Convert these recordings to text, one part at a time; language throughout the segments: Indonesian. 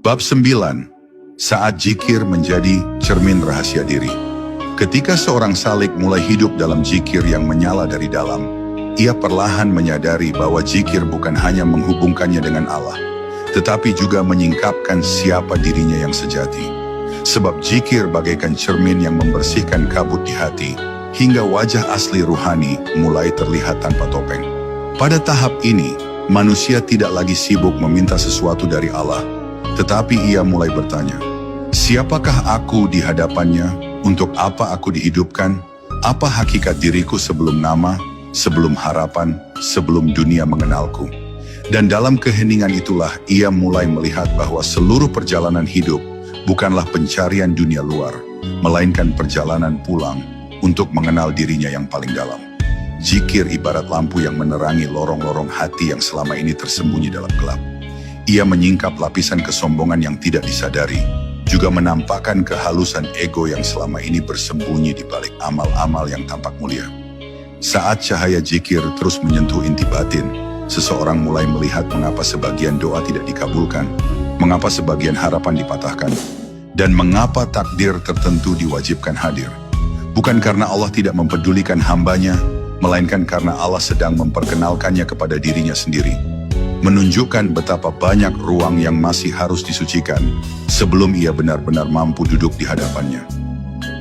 Bab 9. Saat zikir menjadi cermin rahasia diri. Ketika seorang salik mulai hidup dalam zikir yang menyala dari dalam, ia perlahan menyadari bahwa zikir bukan hanya menghubungkannya dengan Allah, tetapi juga menyingkapkan siapa dirinya yang sejati. Sebab zikir bagaikan cermin yang membersihkan kabut di hati, hingga wajah asli ruhani mulai terlihat tanpa topeng. Pada tahap ini, manusia tidak lagi sibuk meminta sesuatu dari Allah, tetapi ia mulai bertanya, siapakah aku di hadapannya? Untuk apa aku dihidupkan? Apa hakikat diriku sebelum nama, sebelum harapan, sebelum dunia mengenalku? Dan dalam keheningan itulah ia mulai melihat bahwa seluruh perjalanan hidup bukanlah pencarian dunia luar, melainkan perjalanan pulang untuk mengenal dirinya yang paling dalam. Zikir ibarat lampu yang menerangi lorong-lorong hati yang selama ini tersembunyi dalam gelap. Ia menyingkap lapisan kesombongan yang tidak disadari, juga menampakkan kehalusan ego yang selama ini bersembunyi di balik amal-amal yang tampak mulia. Saat cahaya zikir terus menyentuh inti batin, seseorang mulai melihat mengapa sebagian doa tidak dikabulkan, mengapa sebagian harapan dipatahkan, dan mengapa takdir tertentu diwajibkan hadir. Bukan karena Allah tidak mempedulikan hambanya, melainkan karena Allah sedang memperkenalkannya kepada dirinya sendiri, menunjukkan betapa banyak ruang yang masih harus disucikan sebelum ia benar-benar mampu duduk di hadapannya.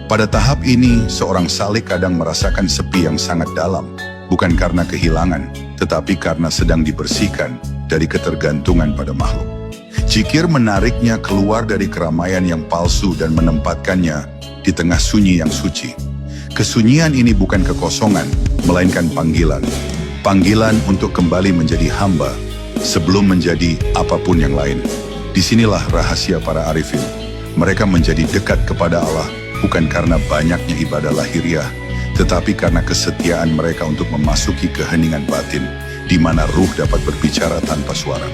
Pada tahap ini, seorang salik kadang merasakan sepi yang sangat dalam, bukan karena kehilangan, tetapi karena sedang dibersihkan dari ketergantungan pada makhluk. Zikir menariknya keluar dari keramaian yang palsu dan menempatkannya di tengah sunyi yang suci. Kesunyian ini bukan kekosongan, melainkan panggilan. Panggilan untuk kembali menjadi hamba, sebelum menjadi apapun yang lain. Disinilah rahasia para arifin. Mereka menjadi dekat kepada Allah bukan karena banyaknya ibadah lahiriah, tetapi karena kesetiaan mereka untuk memasuki keheningan batin, di mana ruh dapat berbicara tanpa suara.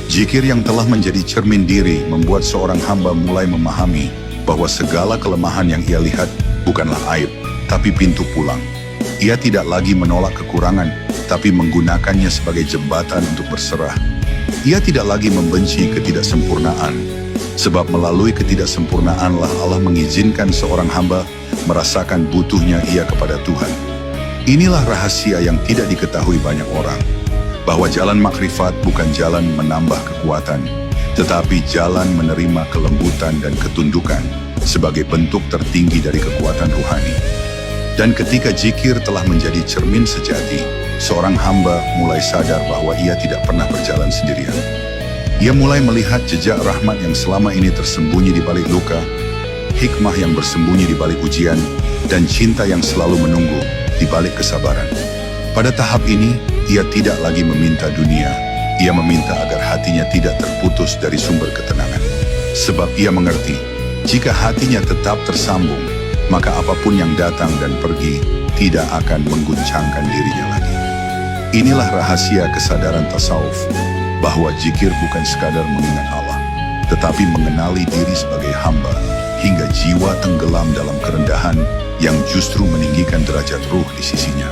Zikir yang telah menjadi cermin diri membuat seorang hamba mulai memahami bahwa segala kelemahan yang ia lihat bukanlah aib, tapi pintu pulang. Ia tidak lagi menolak kekurangan, tapi menggunakannya sebagai jembatan untuk berserah. Ia tidak lagi membenci ketidaksempurnaan, sebab melalui ketidaksempurnaanlah Allah mengizinkan seorang hamba merasakan butuhnya ia kepada Tuhan. Inilah rahasia yang tidak diketahui banyak orang, bahwa jalan makrifat bukan jalan menambah kekuatan, tetapi jalan menerima kelembutan dan ketundukan sebagai bentuk tertinggi dari kekuatan ruhani. Dan ketika zikir telah menjadi cermin sejati, seorang hamba mulai sadar bahwa ia tidak pernah berjalan sendirian. Ia mulai melihat jejak rahmat yang selama ini tersembunyi di balik luka, hikmah yang bersembunyi di balik ujian, dan cinta yang selalu menunggu di balik kesabaran. Pada tahap ini, ia tidak lagi meminta dunia. Ia meminta agar hatinya tidak terputus dari sumber ketenangan. Sebab ia mengerti, jika hatinya tetap tersambung, maka apapun yang datang dan pergi tidak akan mengguncangkan dirinya lagi. Inilah rahasia kesadaran tasawuf, bahwa zikir bukan sekadar mengingat Allah, tetapi mengenali diri sebagai hamba, hingga jiwa tenggelam dalam kerendahan yang justru meninggikan derajat ruh di sisinya.